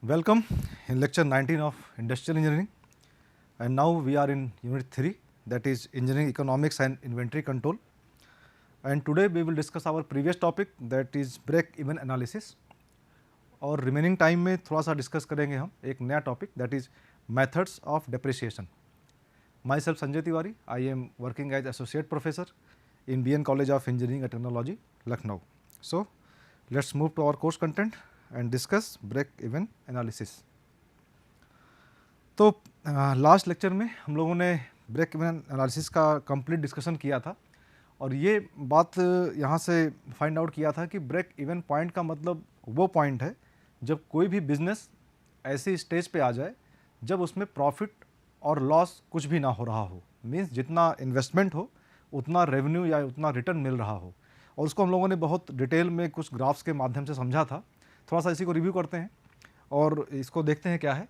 Welcome in lecture 19 of industrial engineering, and now we are in unit 3, that is engineering economics and inventory control. And today we will discuss our previous topic, that is break even analysis. और remaining time में थोड़ा सा discuss करेंगे हम एक नया topic, that is methods of depreciation. Myself Sanjay Tiwari, I am working as associate professor in BN College of Engineering and Technology, Lucknow. So, let's move to our course content and discuss break-even analysis. तो last lecture में हम लोगों ने break even analysis का complete discussion किया था और ये बात यहाँ से फाइंड आउट किया था कि ब्रेक इवन पॉइंट का मतलब वो पॉइंट है जब कोई भी बिजनेस ऐसी स्टेज पे आ जाए जब उसमें प्रॉफिट और लॉस कुछ भी ना हो रहा हो, मीन्स जितना इन्वेस्टमेंट हो उतना रेवेन्यू या उतना रिटर्न मिल रहा हो. और उसको हम लोगों ने बहुत डिटेल में कुछ ग्राफ्स के माध्यम से समझा था. थोड़ा सा इसी को रिव्यू करते हैं और इसको देखते हैं क्या है.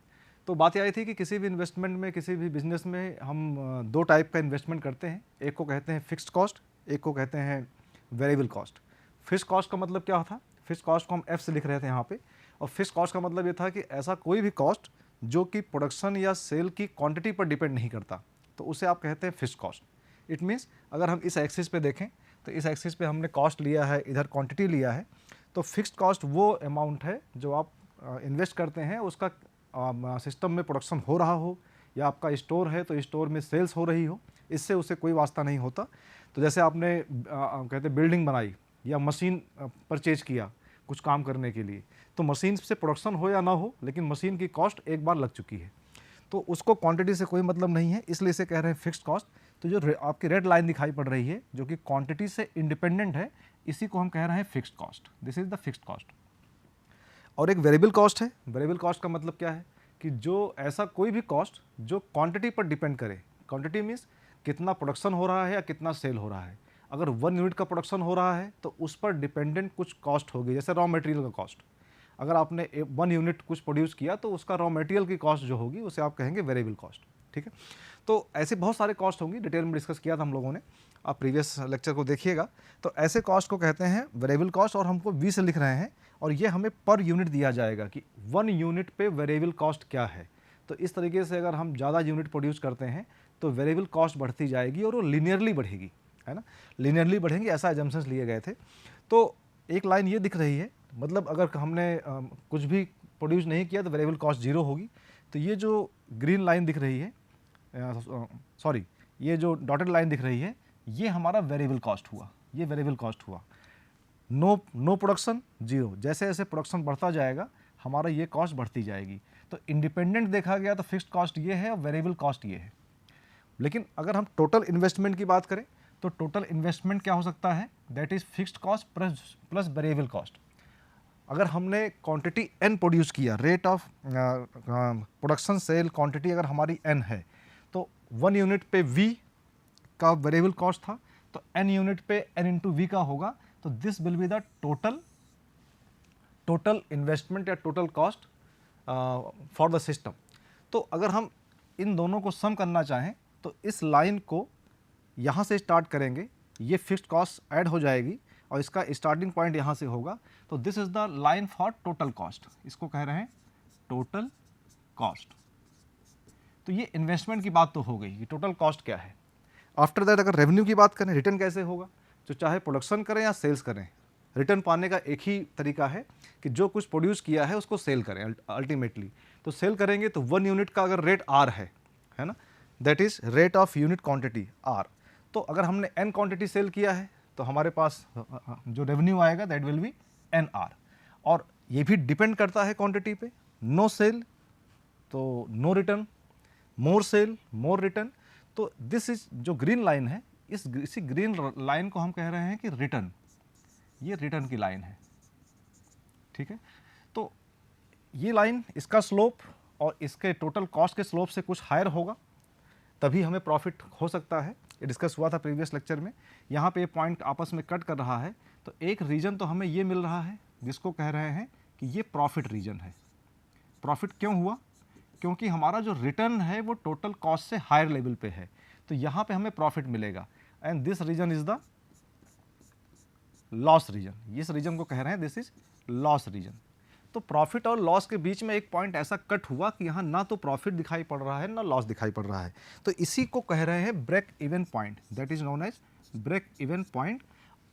तो बात यह आई थी कि किसी भी इन्वेस्टमेंट में, किसी भी बिजनेस में हम दो टाइप का इन्वेस्टमेंट करते हैं. एक को कहते हैं फिक्स्ड कॉस्ट, एक को कहते हैं वेरिएबल कॉस्ट. फिक्स्ड कॉस्ट का मतलब क्या था? फिक्स्ड कॉस्ट को हम एफ से लिख रहे थे यहाँ पे. और फिक्स्ड कॉस्ट का मतलब ये था कि ऐसा कोई भी कॉस्ट जो कि प्रोडक्शन या सेल की क्वांटिटी पर डिपेंड नहीं करता, तो उसे आप कहते हैं फिक्स्ड कॉस्ट. इट मीन्स अगर हम इस एक्सिस पे देखें तो इस एक्सिस पे हमने कॉस्ट लिया है, इधर क्वांटिटी लिया है. तो फिक्स्ड कॉस्ट वो अमाउंट है जो आप इन्वेस्ट करते हैं, उसका सिस्टम में प्रोडक्शन हो रहा हो या आपका स्टोर है तो स्टोर में सेल्स हो रही हो, इससे उसे कोई वास्ता नहीं होता. तो जैसे आपने कहते बिल्डिंग बनाई या मशीन परचेज किया कुछ काम करने के लिए, तो मशीन से प्रोडक्शन हो या ना हो लेकिन मशीन की कॉस्ट एक बार लग चुकी है, तो उसको क्वांटिटी से कोई मतलब नहीं है, इसलिए इसे कह रहे हैं फिक्स्ड कॉस्ट. तो जो आपकी रेड लाइन दिखाई पड़ रही है जो कि क्वांटिटी से इंडिपेंडेंट है, इसी को हम कह रहे हैं fixed cost. This is the fixed cost. और एक वेरिएबल कॉस्ट है. वेरिएबल कॉस्ट का मतलब क्या है कि जो ऐसा कोई भी कॉस्ट जो क्वांटिटी पर डिपेंड करे. क्वांटिटी मीन्स कितना प्रोडक्शन हो रहा है या कितना सेल हो रहा है. अगर 1 यूनिट का प्रोडक्शन हो रहा है तो उस पर डिपेंडेंट कुछ कॉस्ट होगी, जैसे रॉ मटेरियल का कॉस्ट. अगर आपने 1 यूनिट कुछ प्रोड्यूस किया तो उसका रॉ मटेरियल की कॉस्ट जो होगी उसे आप कहेंगे वेरिएबल कॉस्ट. ठीक है. तो ऐसे बहुत सारे कॉस्ट होंगी, डिटेल में डिस्कस किया था हम लोगों ने, आप प्रीवियस लेक्चर को देखिएगा. तो ऐसे कॉस्ट को कहते हैं वेरिएबल कॉस्ट और हमको वी से लिख रहे हैं और ये हमें पर यूनिट दिया जाएगा कि 1 यूनिट पे वेरिएबल कॉस्ट क्या है. तो इस तरीके से अगर हम ज़्यादा यूनिट प्रोड्यूस करते हैं तो वेरिएबल कॉस्ट बढ़ती जाएगी और वो लीनियरली बढ़ेगी, है ना. लीनियरली बढ़ेंगी, ऐसा एजम्पशंस लिए गए थे. तो एक लाइन ये दिख रही है, मतलब अगर हमने कुछ भी प्रोड्यूस नहीं किया तो वेरिएबल कॉस्ट जीरो होगी. तो ये जो ग्रीन लाइन दिख रही है, सॉरी ये जो डॉटेड लाइन दिख रही है, ये हमारा वेरिएबल कॉस्ट हुआ. ये वेरिएबल कॉस्ट हुआ. No production zero. जैसे जैसे प्रोडक्शन बढ़ता जाएगा हमारा ये कॉस्ट बढ़ती जाएगी. तो इंडिपेंडेंट देखा गया तो फिक्स्ड कॉस्ट ये है और वेरिएबल कॉस्ट ये है. लेकिन अगर हम टोटल इन्वेस्टमेंट की बात करें तो टोटल इन्वेस्टमेंट क्या हो सकता है? That is fixed cost plus variable cost. अगर हमने क्वांटिटी n प्रोड्यूस किया, rate of production sale quantity अगर हमारी n है, तो 1 यूनिट पे v का वेरिएबल कॉस्ट था, तो n यूनिट पे n इंटू वी का होगा. तो this will be the total investment या total cost for the system. तो अगर हम इन दोनों को सम करना चाहें तो इस लाइन को यहाँ से स्टार्ट करेंगे, ये फिक्स्ड कॉस्ट ऐड हो जाएगी और इसका स्टार्टिंग पॉइंट यहाँ से होगा. तो this is the line for total cost. इसको कह रहे हैं टोटल कॉस्ट. तो ये इन्वेस्टमेंट की बात तो हो गई, ये टोटल कॉस्ट क्या है. आफ्टर दैट अगर रेवेन्यू की बात करें, रिटर्न कैसे होगा? जो चाहे प्रोडक्शन करें या सेल्स करें, रिटर्न पाने का एक ही तरीका है कि जो कुछ प्रोड्यूस किया है उसको सेल करें अल्टीमेटली. तो सेल करेंगे तो 1 यूनिट का अगर रेट आर है ना, that is rate of unit quantity R. तो अगर हमने एन क्वांटिटी सेल किया है तो हमारे पास जो रेवेन्यू आएगा that will be N R. और ये भी डिपेंड करता है क्वांटिटी पे. नो सेल तो no return, more sale more return. तो दिस इज जो ग्रीन लाइन है, इसी ग्रीन लाइन को हम कह रहे हैं कि रिटर्न. ये रिटर्न की लाइन है. ठीक है. तो ये लाइन, इसका स्लोप और इसके टोटल कॉस्ट के स्लोप से कुछ हायर होगा, तभी हमें प्रॉफिट हो सकता है. ये डिस्कस हुआ था प्रीवियस लेक्चर में. यहाँ पे ये पॉइंट आपस में कट कर रहा है, तो एक रीजन तो हमें ये मिल रहा है जिसको कह रहे हैं कि ये प्रॉफिट रीजन है. प्रॉफिट क्यों हुआ? क्योंकि हमारा जो रिटर्न है वो टोटल कॉस्ट से हायर लेवल पे है, तो यहाँ पे हमें प्रॉफिट मिलेगा. And this region is the loss region. इस रीजन को कह रहे हैं दिस इज लॉस रीजन. तो प्रॉफिट और लॉस के बीच में एक पॉइंट ऐसा कट हुआ कि यहाँ ना तो प्रॉफिट दिखाई पड़ रहा है ना लॉस दिखाई पड़ रहा है। तो इसी को कह रहे हैं break even point, that is known as break even point.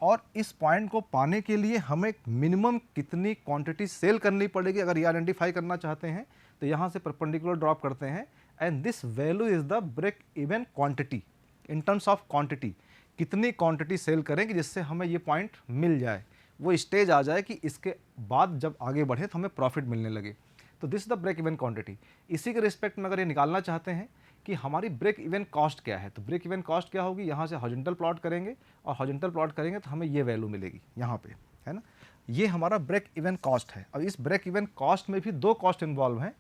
और इस पॉइंट को पाने के लिए हमें मिनिमम कितनी क्वांटिटी सेल करनी पड़ेगी, अगर ये आइडेंटिफाई करना चाहते हैं तो यहाँ से परपेंडिकुलर ड्रॉप करते हैं, and this value is the break even quantity in terms of quantity. कितनी क्वांटिटी सेल करेंगे जिससे हमें ये पॉइंट मिल जाए, वो स्टेज आ जाए कि इसके बाद जब आगे बढ़े तो हमें प्रॉफिट मिलने लगे। तो this is the break even quantity. इसी के रिस्पेक्ट में अगर ये निकालना चाहते हैं कि हमारी ब्रेक इवन कॉस्ट क्या है, तो ब्रेक इवन कॉस्ट क्या होगी, यहाँ से हॉरिजॉन्टल प्लॉट करेंगे और हॉरिजॉन्टल प्लॉट करेंगे तो हमें ये वैल्यू मिलेगी यहाँ पे, है ना। ये हमारा ब्रेक इवन कॉस्ट है। अब इस ब्रेक इवन कॉस्ट में भी दो कॉस्ट इन्वॉल्व हैं,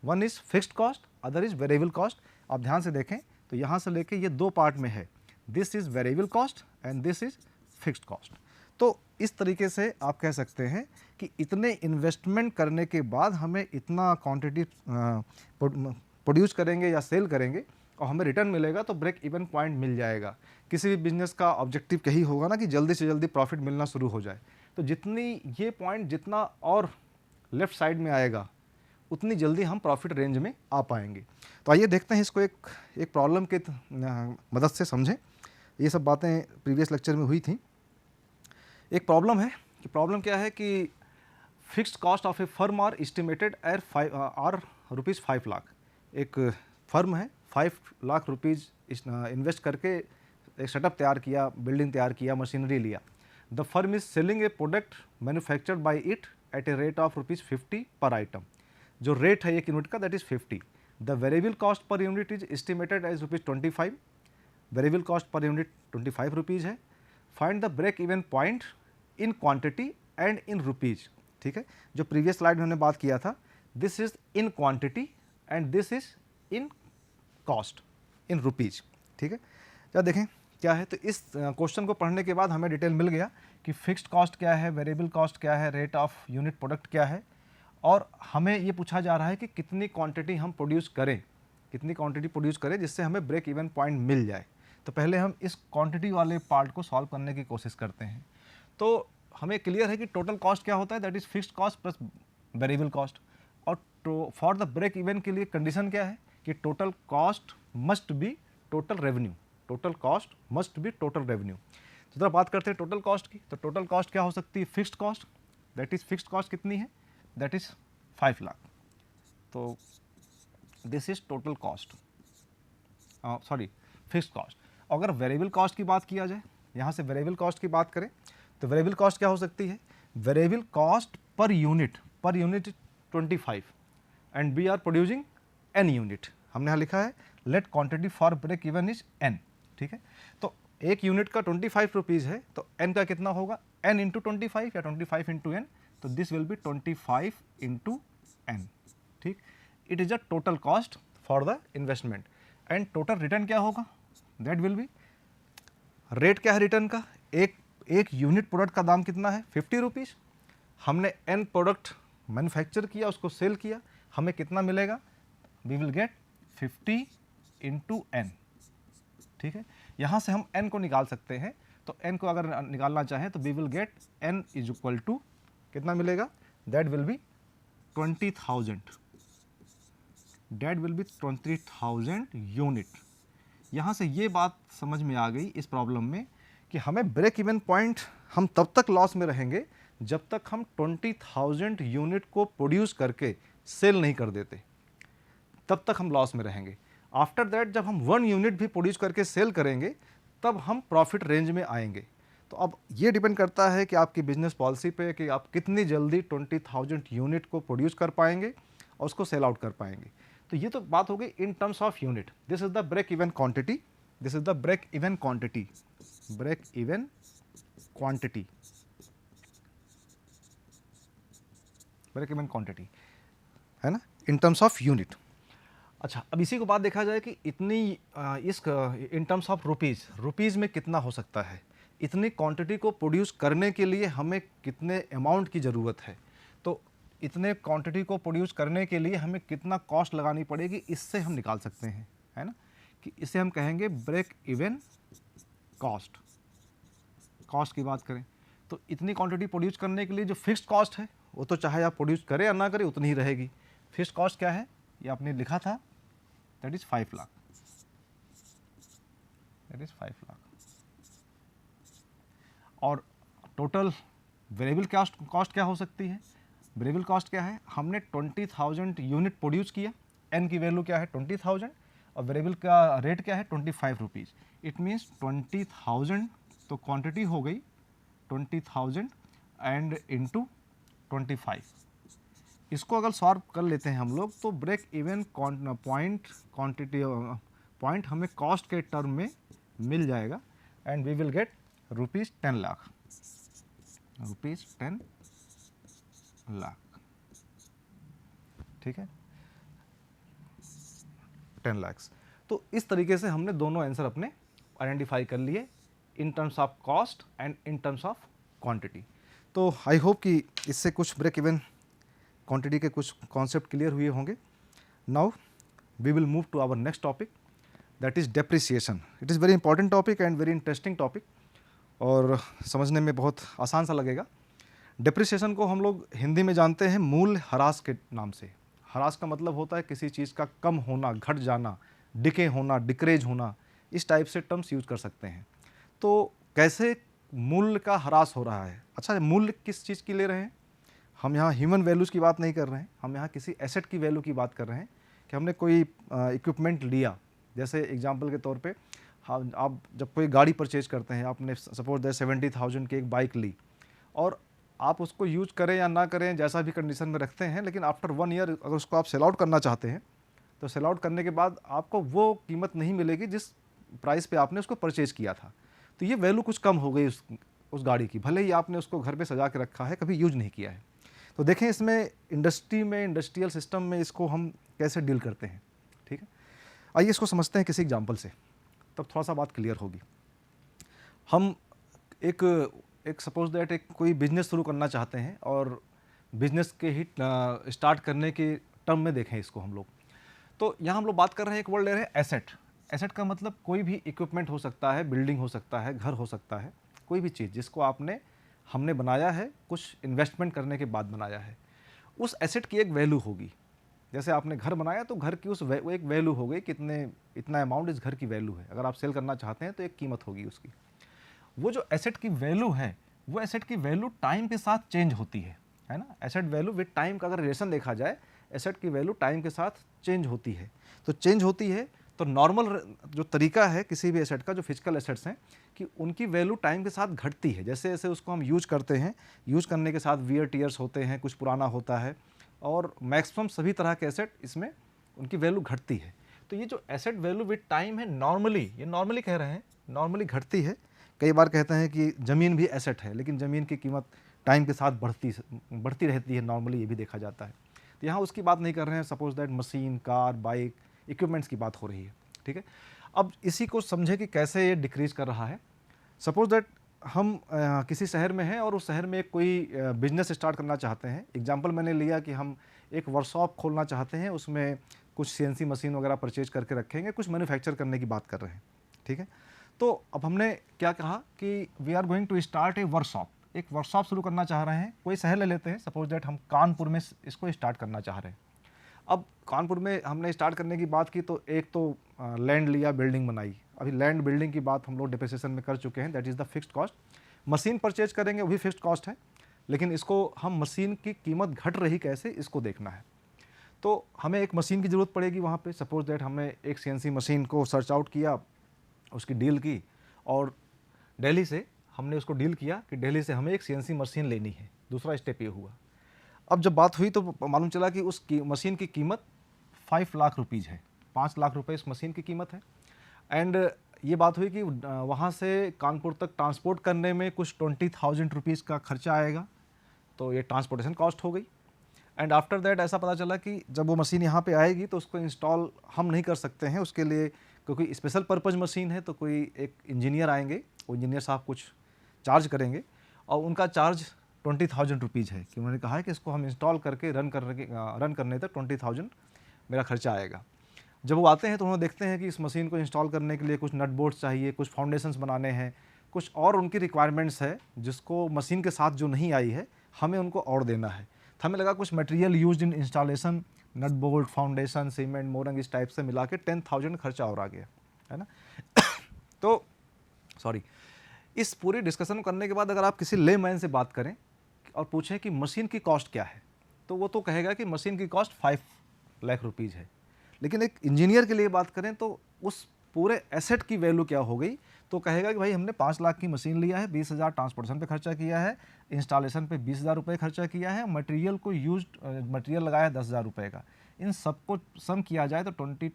one is fixed cost, other is variable cost. आप ध्यान से देखें तो यहाँ से लेके ये दो पार्ट में है, this is variable cost and this is fixed cost. तो इस तरीके से आप कह सकते हैं कि इतने इन्वेस्टमेंट करने के बाद हमें इतना क्वांटिटी प्रोड्यूस करेंगे या सेल करेंगे और हमें रिटर्न मिलेगा तो ब्रेक इवन पॉइंट मिल जाएगा। किसी भी बिजनेस का ऑब्जेक्टिव यही होगा ना कि जल्दी से जल्दी प्रॉफिट मिलना शुरू हो जाए। तो जितनी ये पॉइंट जितना और लेफ्ट साइड में आएगा उतनी जल्दी हम प्रॉफिट रेंज में आ पाएंगे। तो आइए देखते हैं इसको एक प्रॉब्लम के मदद से समझें। ये सब बातें प्रीवियस लेक्चर में हुई थी। एक प्रॉब्लम है कि प्रॉब्लम क्या है कि fixed cost of a firm are estimated R rupees 5 lakh. एक फर्म है, 5 लाख रुपीज़ इन्वेस्ट करके एक सेटअप तैयार किया, बिल्डिंग तैयार किया, मशीनरी लिया। The firm is selling a product manufactured by it at a rate of ₹50 per item. जो रेट है एक यूनिट का that is 50। The variable cost per unit is estimated as ₹25। Variable cost per unit 25 rupees है। Find the break even point in quantity and in rupees. ठीक है, जो previous slide में हमने बात किया था, this is in quantity and this is in cost in rupees. ठीक है, क्या देखें क्या है। तो इस क्वेश्चन को पढ़ने के बाद हमें डिटेल मिल गया कि फिक्स्ड कॉस्ट क्या है, वेरिएबल कॉस्ट क्या है, रेट ऑफ यूनिट प्रोडक्ट क्या है, और हमें ये पूछा जा रहा है कि कितनी क्वांटिटी हम प्रोड्यूस करें, कितनी क्वांटिटी प्रोड्यूस करें जिससे हमें ब्रेक इवन पॉइंट मिल जाए। तो पहले हम इस क्वांटिटी वाले पार्ट को सॉल्व करने की कोशिश करते हैं। तो हमें क्लियर है कि टोटल कॉस्ट क्या होता है, that is fixed cost plus variable cost. और फॉर द ब्रेक इवन के लिए कंडीशन क्या है कि total cost must be total revenue, total cost must be total revenue. तो जरा बात करते हैं टोटल कॉस्ट की। तो टोटल कॉस्ट क्या हो सकती है, fixed cost, that is fixed cost कितनी है, दैट इज 5 लाख। तो this is total cost, sorry fixed cost. अगर वेरिएबल कॉस्ट की बात किया जाए, यहाँ से वेरिएबल कॉस्ट की बात करें तो वेरिएबल कॉस्ट क्या हो सकती है, variable cost per unit 25 and we are producing n unit. हमने यहाँ लिखा है let quantity for break even is n। ठीक है, तो एक यूनिट का 25 रुपीज़ है तो n का कितना होगा, n इंटू 25 या 25 इंटू n, तो this will B 25 into n। ठीक, it is a total cost for the investment and total return क्या होगा, दैट विल बी, रेट क्या है रिटर्न का, एक यूनिट प्रोडक्ट का दाम कितना है 50 रुपीज़। हमने n प्रोडक्ट मैन्युफैक्चर किया, उसको सेल किया, हमें कितना मिलेगा, we will get 50 into n। ठीक है, यहाँ से हम n को निकाल सकते हैं। तो n को अगर निकालना चाहें तो we will get n is equal to कितना मिलेगा, that will be 20,000, that will be 20,000 unit. यहाँ से ये बात समझ में आ गई इस प्रॉब्लम में कि हमें ब्रेक इवन पॉइंट, हम तब तक लॉस में रहेंगे जब तक हम 20,000 यूनिट को प्रोड्यूस करके सेल नहीं कर देते, तब तक हम लॉस में रहेंगे। आफ्टर दैट जब हम 1 यूनिट भी प्रोड्यूस करके सेल करेंगे तब हम प्रॉफिट रेंज में आएंगे। तो अब ये डिपेंड करता है कि आपकी बिजनेस पॉलिसी पे कि आप कितनी जल्दी 20,000 यूनिट को प्रोड्यूस कर पाएंगे और उसको सेल आउट कर पाएंगे। तो ये तो बात हो गई in terms of unit. This is the break even quantity, this is the break even quantity, break even quantity, break even quantity है ना, इन टर्म्स ऑफ यूनिट। अच्छा, अब इसी को बात देखा जाए कि इतनी इस इन टर्म्स ऑफ रुपीज़ में कितना हो सकता है, इतनी क्वांटिटी को प्रोड्यूस करने के लिए हमें कितने अमाउंट की ज़रूरत है। तो इतने क्वांटिटी को प्रोड्यूस करने के लिए हमें कितना कॉस्ट लगानी पड़ेगी, इससे हम निकाल सकते हैं, है ना, कि इसे हम कहेंगे ब्रेक इवन कॉस्ट की बात करें तो इतनी क्वांटिटी प्रोड्यूस करने के लिए जो फिक्स्ड कॉस्ट है वो तो चाहे आप प्रोड्यूस करें या ना करें उतनी ही रहेगी। फिक्स्ड कॉस्ट क्या है, ये आपने लिखा था, that is 5 lakh, that is 5 lakh. और टोटल वेरिएबल कॉस्ट क्या हो सकती है? वेरिएबल कॉस्ट क्या है, हमने 20,000 यूनिट प्रोड्यूस किया, एन की वैल्यू क्या है 20,000 और वेरिएबल का रेट क्या है 25 रुपीज़। इट मीन्स 20,000 तो क्वांटिटी हो गई 20,000 एंड इंटू 25। इसको अगर सॉल्व कर लेते हैं हम लोग तो ब्रेक इवन पॉइंट हमें कॉस्ट के टर्म में मिल जाएगा and we will get ₹10 lakh, ₹10 lakh, ठीक है, 10 lakhs। तो इस तरीके से हमने दोनों आंसर अपने आइडेंटिफाई कर लिए इन terms of cost and in terms of quantity. तो आई होप कि इससे कुछ ब्रेक इवन क्वांटिटी के कुछ कॉन्सेप्ट क्लियर हुए होंगे। Now we will move to our next topic, that is depreciation. It is very important topic and very interesting topic और समझने में बहुत आसान सा लगेगा। डेप्रिसिएशन को हम लोग हिंदी में जानते हैं मूल्य ह्रास के नाम से। ह्रास का मतलब होता है किसी चीज़ का कम होना, घट जाना, डिके होना, डिक्रेज होना, इस टाइप से टर्म्स यूज कर सकते हैं। तो कैसे मूल्य का ह्रास हो रहा है? अच्छा, मूल्य किस चीज़ की ले रहे हैं? हम यहाँ ह्यूमन वैल्यूज़ की बात नहीं कर रहे हैं, हम यहाँ किसी एसेट की वैल्यू की बात कर रहे हैं कि हमने कोई इक्विपमेंट लिया। जैसे एग्जांपल के तौर पे आप जब कोई गाड़ी परचेज करते हैं, आपने सपोज दैट 70,000 की एक बाइक ली और आप उसको यूज करें या ना करें, जैसा भी कंडीशन में रखते हैं, लेकिन आफ्टर 1 ईयर अगर उसको आप सेल आउट करना चाहते हैं तो सेल आउट करने के बाद आपको वो कीमत नहीं मिलेगी जिस प्राइस पे आपने उसको परचेज किया था। तो ये वैल्यू कुछ कम हो गई उस गाड़ी की, भले ही आपने उसको घर पे सजा के रखा है, कभी यूज नहीं किया है। तो देखें इसमें इंडस्ट्री में, इंडस्ट्रियल सिस्टम में इसको हम कैसे डील करते हैं, ठीक है। आइए इसको समझते हैं किसी एग्जाम्पल से, तब थोड़ा सा बात क्लियर होगी। हम एक सपोज दैट एक कोई बिजनेस शुरू करना चाहते हैं और बिजनेस के ही स्टार्ट करने के टर्म में देखें इसको हम लोग। तो यहाँ हम लोग बात कर रहे हैं, एक वर्ड ले रहे हैं एसेट। एसेट का मतलब कोई भी इक्विपमेंट हो सकता है, बिल्डिंग हो सकता है, घर हो सकता है, कोई भी चीज़ जिसको हमने बनाया है, कुछ इन्वेस्टमेंट करने के बाद बनाया है, उस एसेट की एक वैल्यू होगी। जैसे आपने घर बनाया तो घर की एक वैल्यू हो गई, इतना अमाउंट इस घर की वैल्यू है। अगर आप सेल करना चाहते हैं तो एक कीमत होगी उसकी। वो जो एसेट की वैल्यू है, वो एसेट की वैल्यू टाइम के साथ चेंज होती है ना। एसेट वैल्यू विद टाइम का अगर रिलेशन देखा जाए, एसेट की वैल्यू टाइम के साथ चेंज होती है। तो चेंज होती है तो नॉर्मल जो तरीका है किसी भी एसेट का, जो फिजिकल एसेट्स हैं, कि उनकी वैल्यू टाइम के साथ घटती है। जैसे जैसे उसको हम यूज करते हैं, यूज करने के साथ वियर टीयर्स होते हैं, कुछ पुराना होता है, और मैक्सिमम सभी तरह के एसेट इसमें उनकी वैल्यू घटती है। तो ये जो एसेट वैल्यू विद टाइम है, नॉर्मली कह रहे हैं, नॉर्मली घटती है। कई बार कहते हैं कि ज़मीन भी एसेट है, लेकिन ज़मीन की कीमत टाइम के साथ बढ़ती रहती है, नॉर्मली ये भी देखा जाता है। तो यहाँ उसकी बात नहीं कर रहे हैं, suppose that machine, car, bike, equipments की बात हो रही है, ठीक है। अब इसी को समझे कि कैसे ये डिक्रीज कर रहा है। सपोज दैट हम किसी शहर में हैं और उस शहर में कोई बिजनेस स्टार्ट करना चाहते हैं। एग्जांपल मैंने लिया कि हम एक वर्कशॉप खोलना चाहते हैं, उसमें कुछ सीएनसी मशीन वगैरह परचेज करके रखेंगे, कुछ मैन्युफैक्चर करने की बात कर रहे हैं, ठीक है। तो अब हमने क्या कहा कि we are going to start a workshop, एक वर्कशॉप शुरू करना चाह रहे हैं। कोई शहर ले लेते हैं, सपोज दैट हम कानपुर में इसको स्टार्ट करना चाह रहे हैं। अब कानपुर में हमने स्टार्ट करने की बात की तो एक तो लैंड लिया, बिल्डिंग बनाई। अभी लैंड बिल्डिंग की बात हम लोग डिप्रिसिएशन में कर चुके हैं, that is the fixed cost. Machine purchase करेंगे, वो भी फिक्स्ड कॉस्ट है, लेकिन इसको हम मशीन की कीमत घट रही कैसे, इसको देखना है। तो हमें एक मशीन की ज़रूरत पड़ेगी वहाँ पे। सपोज दैट हमने एक सीएनसी मशीन को सर्च आउट किया, उसकी डील की, और दिल्ली से हमने उसको डील किया कि दिल्ली से हमें एक सीएनसी मशीन लेनी है। दूसरा स्टेप ये हुआ। अब जब बात हुई तो मालूम चला कि उस मशीन की कीमत 5 लाख रुपीज़ है, 5 लाख रुपए इस मशीन की कीमत है। एंड ये बात हुई कि वहाँ से कानपुर तक ट्रांसपोर्ट करने में कुछ 20,000 रुपीज़ का खर्चा आएगा, तो ये ट्रांसपोर्टेशन कॉस्ट हो गई। एंड आफ्टर दैट ऐसा पता चला कि जब वो मशीन यहाँ पे आएगी तो उसको इंस्टॉल हम नहीं कर सकते हैं, उसके लिए क्योंकि स्पेशल पर्पज़ मशीन है, तो कोई एक इंजीनियर आएंगे, वो इंजीनियर साहब कुछ चार्ज करेंगे, और उनका चार्ज 20,000 रुपीज़ है कि उन्होंने कहा है कि इसको हम इंस्टॉल करके रन करने तक 20,000 मेरा खर्चा आएगा। जब वो आते हैं तो उन्होंने देखते हैं कि इस मशीन को इंस्टॉल करने के लिए कुछ नट बोल्ट्स चाहिए, कुछ फाउंडेशंस बनाने हैं, कुछ और उनकी रिक्वायरमेंट्स है जिसको मशीन के साथ जो नहीं आई है, हमें उनको और देना है। तो हमें लगा कुछ material used in installation, nut bolt, foundation, cement, मोरंग, इस टाइप से मिला के 10,000 खर्चा और आ गया, है ना। तो सॉरी, इस पूरी डिस्कशन करने के बाद अगर आप किसी लेमैन से बात करें और पूछें कि मशीन की कॉस्ट क्या है, तो वो तो कहेगा कि मशीन की कॉस्ट 5 लाख रुपीज़ है। लेकिन एक इंजीनियर के लिए बात करें तो उस पूरे एसेट की वैल्यू क्या हो गई, तो कहेगा कि भाई हमने 5 लाख की मशीन लिया है, 20,000 ट्रांसपोर्टेशन पे खर्चा किया है, इंस्टॉलेशन पे 20,000 रुपये खर्चा किया है, मटेरियल को मटेरियल लगाया है 10,000 रुपये का। इन सबको सम किया जाए तो 20,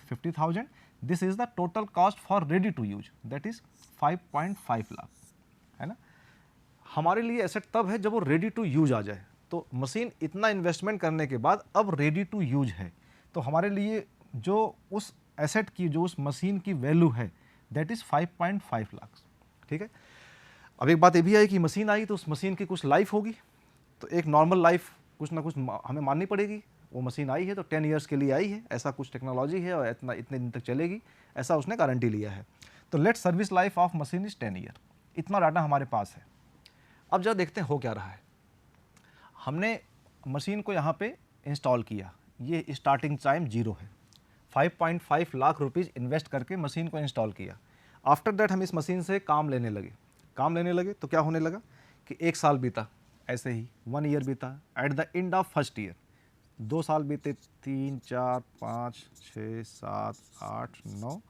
50,000, this is the total cost for ready to use, that is 5.5 lakh, है ना। हमारे लिए एसेट तब है जब वो रेडी टू यूज आ जाए। तो मशीन इतना इन्वेस्टमेंट करने के बाद अब रेडी टू यूज है, तो हमारे लिए जो उस एसेट की, जो उस मशीन की वैल्यू है, दैट इज़ 5.5 लाख, ठीक है। अब एक बात ये भी आई कि मशीन आई तो उस मशीन की कुछ लाइफ होगी, तो एक नॉर्मल लाइफ कुछ ना कुछ हमें माननी पड़ेगी। वो मशीन आई है तो 10 ईयर्स के लिए आई है, ऐसा कुछ टेक्नोलॉजी है और इतने दिन तक चलेगी, ऐसा उसने गारंटी लिया है। तो let service life of machine is 10 year, इतना डाटा हमारे पास है। अब जरा देखते हैं हो क्या रहा है। हमने मशीन को यहाँ पे इंस्टॉल किया, ये स्टार्टिंग टाइम 0 है, 5.5 लाख रुपीज़ इन्वेस्ट करके मशीन को इंस्टॉल किया। आफ्टर दैट हम इस मशीन से काम लेने लगे तो क्या होने लगा कि 1 साल बीता, ऐसे ही 1 ईयर बीता, eight the end of first year 2 साल बीते, 3, 4, 5, 6, 7, 8, 9,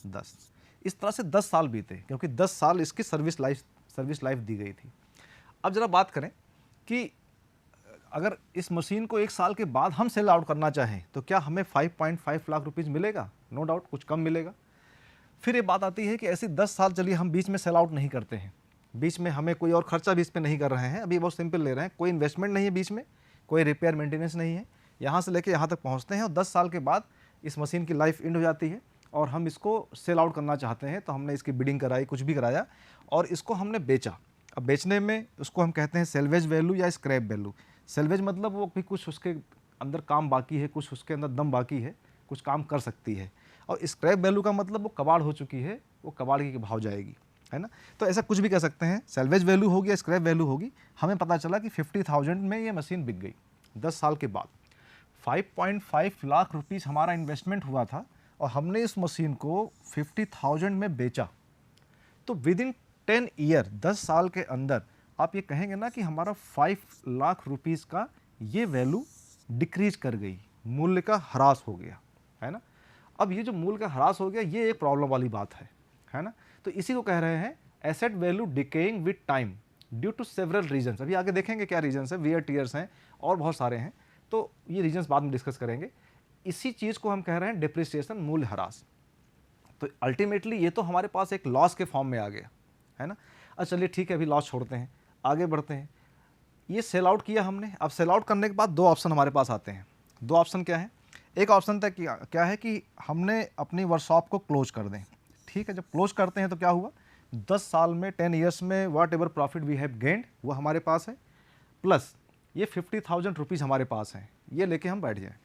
10, इस तरह से 10 साल बीते, क्योंकि 10 साल इसकी सर्विस लाइफ दी गई थी। अब ज़रा बात करें कि अगर इस मशीन को 1 साल के बाद हम सेल आउट करना चाहें तो क्या हमें 5.5 लाख रुपीज़ मिलेगा? नो डाउट कुछ कम मिलेगा। फिर ये बात आती है कि ऐसे 10 साल चलिए हम बीच में सेल आउट नहीं करते हैं, बीच में हमें कोई और खर्चा भी इस पर नहीं कर रहे हैं, अभी बहुत सिंपल ले रहे हैं, कोई इन्वेस्टमेंट नहीं है बीच में, कोई रिपेयर मेंटेनेंस नहीं है, यहाँ से लेके यहाँ तक पहुँचते हैं और 10 साल के बाद इस मशीन की लाइफ एंड हो जाती है और हम इसको सेल आउट करना चाहते हैं। तो हमने इसकी बिडिंग कराई, कुछ भी कराया और इसको हमने बेचा। अब बेचने में उसको हम कहते हैं सेल्वेज वैल्यू या स्क्रैप वैल्यू। सेल्वेज मतलब वो भी कुछ उसके अंदर काम बाकी है, कुछ उसके अंदर दम बाकी है, कुछ काम कर सकती है। और स्क्रैप वैल्यू का मतलब वो कबाड़ हो चुकी है, वो कबाड़ के भाव जाएगी, है ना। तो ऐसा कुछ भी कह सकते हैं, सेल्वेज वैल्यू होगी या स्क्रैप वैल्यू होगी। हमें पता चला कि 50,000 में ये मशीन बिक गई 10 साल के बाद। 5.5 लाख रुपीज़ हमारा इन्वेस्टमेंट हुआ था और हमने इस मशीन को 50,000 में बेचा। तो विद इन 10 ईयर, 10 साल के अंदर आप ये कहेंगे ना कि हमारा 5 लाख रुपीज़ का ये वैल्यू डिक्रीज कर गई, मूल्य का ह्रास हो गया, है ना। अब ये जो मूल्य का ह्रास हो गया, ये एक प्रॉब्लम वाली बात है ना। तो इसी को कह रहे हैं asset value decaying with time due to several reasons. अभी आगे देखेंगे क्या रीजन्स है, वियर टीयर्स हैं और बहुत सारे हैं, तो ये रीजन्स बाद में डिस्कस करेंगे। इसी चीज़ को हम कह रहे हैं डिप्रिसिएशन, मूल्य ह्रास। तो अल्टीमेटली ये तो हमारे पास एक लॉस के फॉर्म में आ गया, है ना। अच्छा चलिए ठीक है, अभी लॉस छोड़ते हैं, आगे बढ़ते हैं। ये सेल आउट किया हमने। अब सेल आउट करने के बाद 2 ऑप्शन हमारे पास आते हैं। 2 ऑप्शन क्या है? एक ऑप्शन तक क्या है कि हमने अपनी वर्कशॉप को क्लोज कर दें, ठीक है। जब क्लोज करते हैं तो क्या हुआ, 10 साल में, 10 ईयर्स में whatever profit we have gained वो हमारे पास है, प्लस ये 50,000 रुपीज़ हमारे पास हैं, ये लेके हम बैठ जाएँ।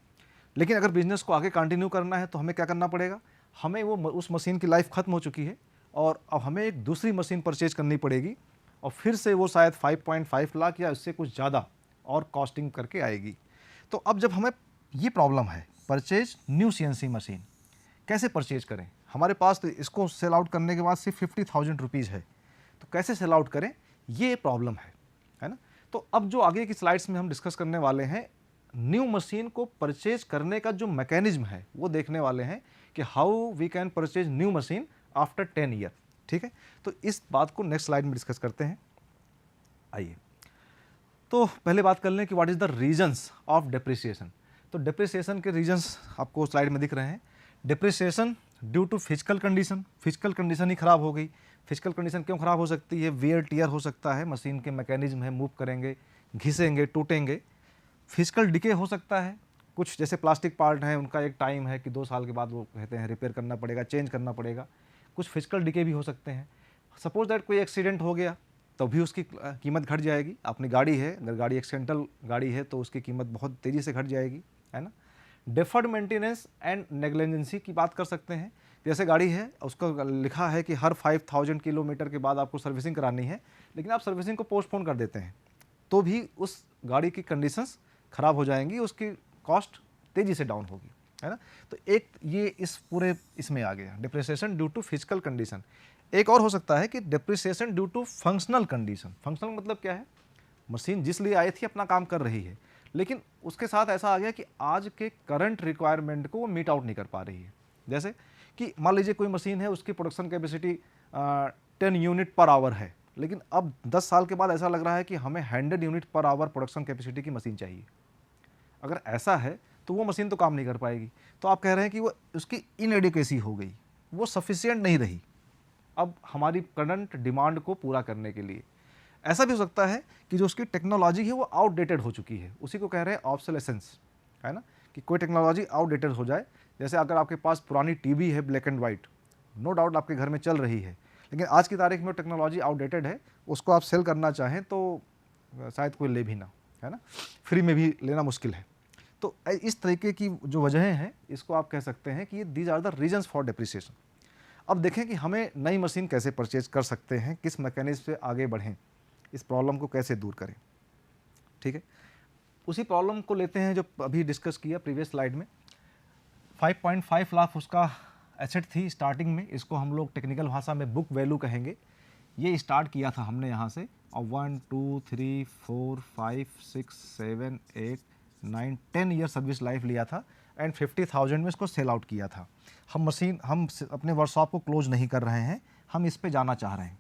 लेकिन अगर बिजनेस को आगे कंटिन्यू करना है तो हमें क्या करना पड़ेगा, हमें वो उस मशीन की लाइफ ख़त्म हो चुकी है और अब हमें एक दूसरी मशीन परचेज करनी पड़ेगी और फिर से वो शायद 5.5 लाख या उससे कुछ ज़्यादा और कॉस्टिंग करके आएगी। तो अब जब हमें ये प्रॉब्लम है, परचेज न्यू सीएनसी मशीन कैसे परचेज करें, हमारे पास तो इसको सेल आउट करने के बाद सिर्फ 50,000 रुपीज़ है, तो कैसे सेल आउट करें, ये प्रॉब्लम है ना। तो अब जो आगे की स्लाइड्स में हम डिस्कस करने वाले हैं, न्यू मशीन को परचेज करने का जो मैकेनिज्म है वो देखने वाले हैं कि how we can purchase new machine after 10 year, ठीक है। तो इस बात को नेक्स्ट स्लाइड में डिस्कस करते हैं। आइए, तो पहले बात कर लें कि what is the reasons of depreciation. तो डेप्रिसिएशन के रीजंस आपको स्लाइड में दिख रहे हैं। Depreciation due to physical condition, physical condition ही ख़राब हो गई। फिजिकल कंडीशन क्यों ख़राब हो सकती है, वियर टियर हो सकता है, मशीन के मैकेनिज्म है, मूव करेंगे, घिसेंगे, टूटेंगे। फिजिकल डिके हो सकता है, कुछ जैसे प्लास्टिक पार्ट हैं उनका एक टाइम है कि 2 साल के बाद वो कहते हैं रिपेयर करना पड़ेगा, चेंज करना पड़ेगा। कुछ फिजिकल डिके भी हो सकते हैं। सपोज दैट कोई एक्सीडेंट हो गया तो भी उसकी कीमत घट जाएगी। अपनी गाड़ी है, अगर गाड़ी एक्सीडेंटल गाड़ी है तो उसकी कीमत बहुत तेज़ी से घट जाएगी, है ना। डेफर्ड मेंटेनेंस एंड नेग्लिजेंसी की बात कर सकते हैं। जैसे गाड़ी है, उसको लिखा है कि हर 5,000 किलोमीटर के बाद आपको सर्विसिंग करानी है, लेकिन आप सर्विसिंग को पोस्टपोन कर देते हैं, तो भी उस गाड़ी की कंडीशंस ख़राब हो जाएंगी, उसकी कॉस्ट तेज़ी से डाउन होगी, है ना। तो एक ये इस पूरे इसमें आ गया depreciation due to physical condition. एक और हो सकता है कि depreciation due to functional condition. Functional मतलब क्या है, मशीन जिस लिए आई थी अपना काम कर रही है, लेकिन उसके साथ ऐसा आ गया कि आज के करंट रिक्वायरमेंट को वो मीट आउट नहीं कर पा रही है। जैसे कि मान लीजिए कोई मशीन है, उसकी production capacity 10 unit per hour है, लेकिन अब 10 साल के बाद ऐसा लग रहा है कि हमें 100 unit per hour production capacity की मशीन चाहिए। अगर ऐसा है तो वो मशीन तो काम नहीं कर पाएगी। तो आप कह रहे हैं कि वो उसकी इनएडिक्वेसी हो गई, वो सफिशिएंट नहीं रही अब हमारी करंट डिमांड को पूरा करने के लिए। ऐसा भी हो सकता है कि जो उसकी टेक्नोलॉजी है वो आउटडेटेड हो चुकी है, उसी को कह रहे हैं ऑब्सोलेसेंस, है ना, कि कोई टेक्नोलॉजी आउटडेटेड हो जाए। जैसे अगर आपके पास पुरानी टीवी है black and white, no doubt आपके घर में चल रही है, लेकिन आज की तारीख में टेक्नोलॉजी आउटडेटेड है, उसको आप सेल करना चाहें तो शायद कोई ले भी ना, है ना, फ्री में भी लेना मुश्किल है। तो इस तरीके की जो वजहें हैं, इसको आप कह सकते हैं कि ये these are the reasons for depreciation. अब देखें कि हमें नई मशीन कैसे परचेज कर सकते हैं, किस मैकेनिज्म से आगे बढ़ें, इस प्रॉब्लम को कैसे दूर करें। ठीक है, उसी प्रॉब्लम को लेते हैं जो अभी डिस्कस किया प्रीवियस स्लाइड में। 5.5 लाख उसका एसेट थी स्टार्टिंग में, इसको हम लोग टेक्निकल भाषा में बुक वैल्यू कहेंगे। ये स्टार्ट किया था हमने यहाँ से, और 1 2 3 4 5 6 7 8 9 10 ईयर सर्विस लाइफ लिया था, एंड 50,000 में इसको सेल आउट किया था। हम अपने वर्कशॉप को क्लोज नहीं कर रहे हैं, हम इस पे जाना चाह रहे हैं।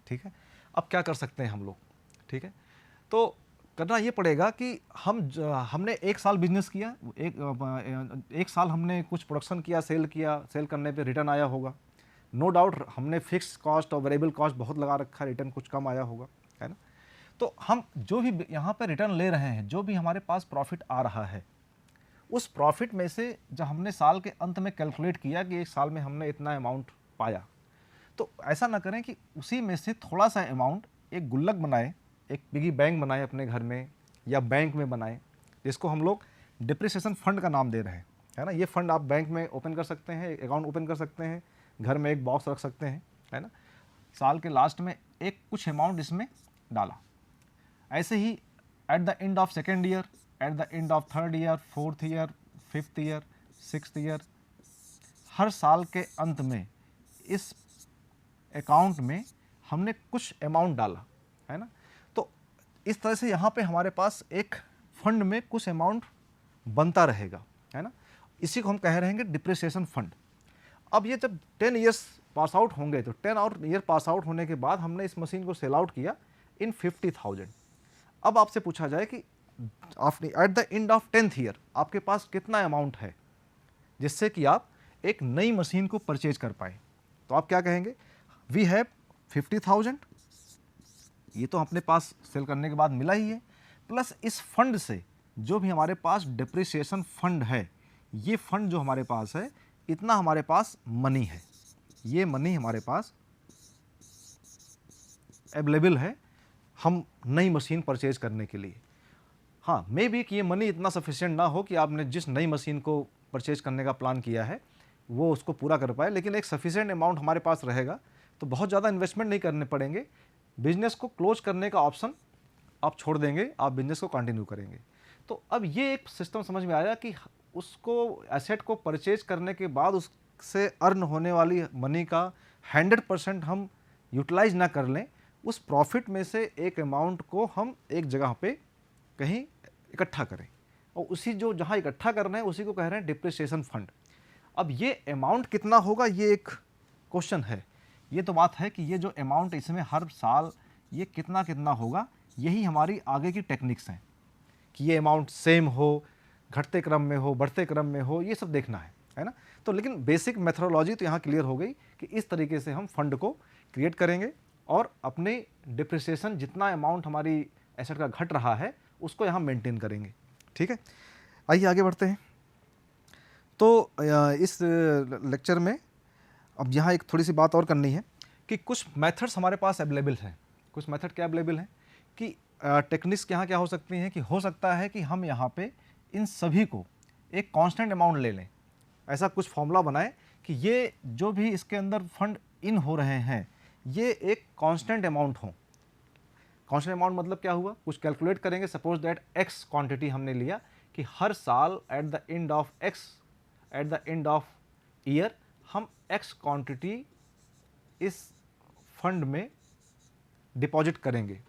ठीक है, अब क्या कर सकते हैं हम लोग। ठीक है, तो करना ये पड़ेगा कि हमने 1 साल बिजनेस किया, एक साल हमने कुछ प्रोडक्शन किया, सेल करने पे रिटर्न आया होगा। नो डाउट हमने फिक्स कॉस्ट और वेरिएबल कॉस्ट बहुत लगा रखा, रिटर्न कुछ कम आया होगा, है ना। तो हम जो भी यहाँ पे रिटर्न ले रहे हैं, जो भी हमारे पास प्रॉफिट आ रहा है, उस प्रॉफिट में से जब हमने साल के अंत में कैलकुलेट किया कि एक साल में हमने इतना अमाउंट पाया, तो ऐसा ना करें कि उसी में से थोड़ा सा अमाउंट एक गुल्लक बनाए, एक पिगी बैंक बनाए अपने घर में या बैंक में बनाए, जिसको हम लोग डिप्रिसिएशन फंड का नाम दे रहे हैं, है ना। ये फंड आप बैंक में ओपन कर सकते हैं, अकाउंट ओपन कर सकते हैं, घर में एक बॉक्स रख सकते हैं, है ना। साल के लास्ट में एक कुछ अमाउंट इसमें डाला। ऐसे ही at the end of second year, at the end of third year, fourth year, fifth year, sixth year, हर साल के अंत में इस अकाउंट में हमने कुछ अमाउंट डाला, है ना। तो इस तरह से यहाँ पे हमारे पास एक फंड में कुछ अमाउंट बनता रहेगा, है ना। इसी को हम कह रहे हैं डिप्रिसिएशन फंड। अब ये जब 10 ईयर्स पास आउट होंगे, तो 10 और ईयर पास आउट होने के बाद हमने इस मशीन को सेल आउट किया इन 50,000। अब आपसे पूछा जाए कि eight the end of 10th year आपके पास कितना अमाउंट है जिससे कि आप एक नई मशीन को परचेज कर पाए, तो आप क्या कहेंगे, वी हैव 50,000, ये तो अपने पास सेल करने के बाद मिला ही है, प्लस इस फंड से जो भी हमारे पास डिप्रिसिएशन फंड है, ये फंड जो हमारे पास है, इतना हमारे पास मनी है, ये मनी हमारे पास अवेलेबल है हम नई मशीन परचेज करने के लिए। हाँ, मे बी कि ये मनी इतना सफिशिएंट ना हो कि आपने जिस नई मशीन को परचेज करने का प्लान किया है वो उसको पूरा कर पाए, लेकिन एक सफिशिएंट अमाउंट हमारे पास रहेगा तो बहुत ज़्यादा इन्वेस्टमेंट नहीं करने पड़ेंगे। बिजनेस को क्लोज करने का ऑप्शन आप छोड़ देंगे, आप बिजनेस को कंटिन्यू करेंगे। तो अब ये एक सिस्टम समझ में आया कि उसको एसेट को परचेज करने के बाद उससे अर्न होने वाली मनी का 100% हम यूटिलाइज ना कर लें, उस प्रॉफिट में से एक अमाउंट को हम एक जगह पे कहीं इकट्ठा करें, और उसी जो जहाँ इकट्ठा करना है उसी को कह रहे हैं डिप्रिसिएशन फंड। अब ये अमाउंट कितना होगा, ये एक क्वेश्चन है। ये तो बात है कि ये जो अमाउंट इसमें हर साल ये कितना कितना होगा, यही हमारी आगे की टेक्निक्स हैं कि ये अमाउंट सेम हो, घटते क्रम में हो, बढ़ते क्रम में हो, ये सब देखना है ना। तो लेकिन बेसिक मेथोडोलॉजी तो यहाँ क्लियर हो गई कि इस तरीके से हम फंड को क्रिएट करेंगे और अपने डिप्रिसिएशन जितना अमाउंट हमारी एसेट का घट रहा है उसको यहाँ मेंटेन करेंगे। ठीक है, आइए आगे बढ़ते हैं। तो इस लेक्चर में अब यहाँ एक थोड़ी सी बात और करनी है कि कुछ मेथड्स हमारे पास अवेलेबल हैं। कुछ मेथड क्या अवेलेबल हैं कि टेक्निक्स यहाँ क्या हो सकती हैं कि हो सकता है कि हम यहाँ पे इन सभी को एक कांस्टेंट अमाउंट ले लें, ऐसा कुछ फॉर्मूला बनाएं कि ये जो भी इसके अंदर फंड इन हो रहे हैं ये एक कांस्टेंट अमाउंट हो। कांस्टेंट अमाउंट मतलब क्या हुआ, कुछ कैलकुलेट करेंगे, सपोज दैट एक्स क्वांटिटी हमने लिया कि हर साल eight the end of year हम एक्स क्वांटिटी इस फंड में डिपॉजिट करेंगे।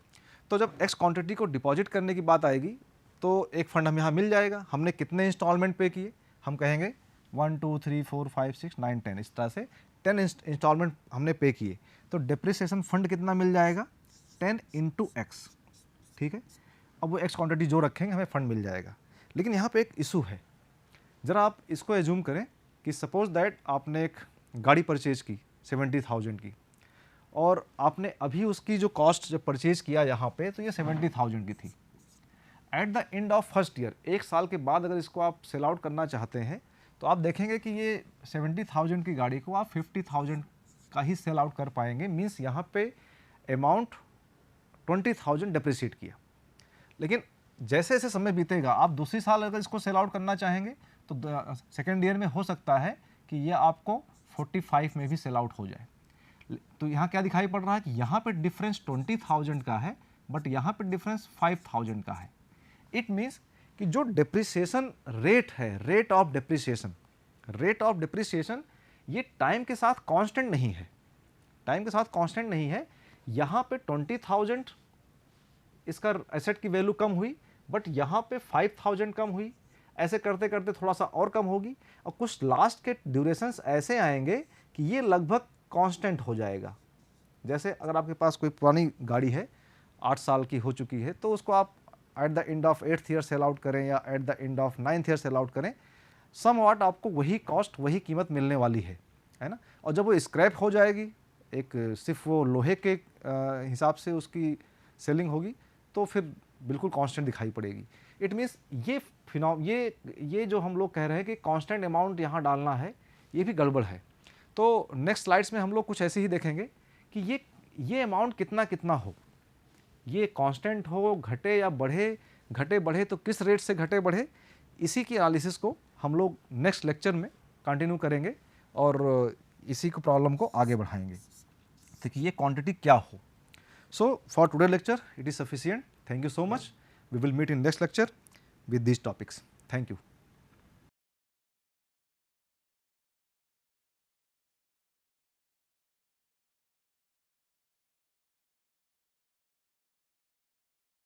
तो जब एक्स क्वांटिटी को डिपॉजिट करने की बात आएगी तो एक फंड हम यहाँ मिल जाएगा। हमने कितने इंस्टॉलमेंट पे किए, हम कहेंगे 1 2 3 4 5 6 9 10, इस तरह से 10 इंस्टॉलमेंट हमने पे किए। तो डिप्रिसिएशन फंड कितना मिल जाएगा, 10 इंटू एक्स, ठीक है। अब वो एक्स क्वांटिटी जो रखेंगे हमें फंड मिल जाएगा। लेकिन यहाँ पे एक इशू है, ज़रा आप इसको एज्यूम करें कि सपोज दैट आपने एक गाड़ी परचेज की 70,000 की, और आपने अभी उसकी जो कॉस्ट जब परचेज किया यहाँ पे तो ये 70,000 की थी। Eight the end of first year, एक साल के बाद अगर इसको आप सेल आउट करना चाहते हैं तो आप देखेंगे कि ये 70,000 की गाड़ी को आप 50,000 का ही सेल आउट कर पाएंगे। मीन्स यहाँ पे अमाउंट 20,000 डिप्रिशिएट किया। लेकिन जैसे जैसे समय बीतेगा, आप दूसरी साल अगर इसको सेल आउट करना चाहेंगे तो सेकेंड ईयर में हो सकता है कि ये आपको 45 में भी सेल आउट हो जाए। तो यहाँ क्या दिखाई पड़ रहा है कि यहाँ पे डिफरेंस 20,000 का है, बट यहाँ पे डिफरेंस 5,000 का है। इट मीन्स कि जो डिप्रिसिएशन रेट है, रेट ऑफ डिप्रिसिएशन ये टाइम के साथ कांस्टेंट नहीं है, यहाँ पे 20,000 इसका एसेट की वैल्यू कम हुई, बट यहाँ पे 5,000 कम हुई, ऐसे करते करते थोड़ा सा और कम होगी, और कुछ लास्ट के ड्यूरेशंस ऐसे आएंगे कि ये लगभग कांस्टेंट हो जाएगा। जैसे अगर आपके पास कोई पुरानी गाड़ी है, 8 साल की हो चुकी है, तो उसको आप eight the end of 8th year sell out करें या eight the end of 9th year sell out करें, सम व्हाट आपको वही कॉस्ट, वही कीमत मिलने वाली है ना। और जब वो स्क्रैप हो जाएगी, एक सिर्फ वो लोहे के हिसाब से उसकी सेलिंग होगी, तो फिर बिल्कुल कांस्टेंट दिखाई पड़ेगी। इट मीन्स ये जो हम लोग कह रहे हैं कि कांस्टेंट अमाउंट यहाँ डालना है, ये भी गड़बड़ है। तो नेक्स्ट स्लाइड्स में हम लोग कुछ ऐसे ही देखेंगे कि ये अमाउंट कितना कितना हो, ये कांस्टेंट हो, घटे या घटे बढ़े तो किस रेट से घटे बढ़े, इसी की एनालिसिस को हम लोग नेक्स्ट लेक्चर में कंटिन्यू करेंगे और इसी को प्रॉब्लम को आगे बढ़ाएंगे ताकि ये क्वांटिटी क्या हो। So for today's lecture it is sufficient. Thank you so much. We will meet in next lecture with these topics. Thank you.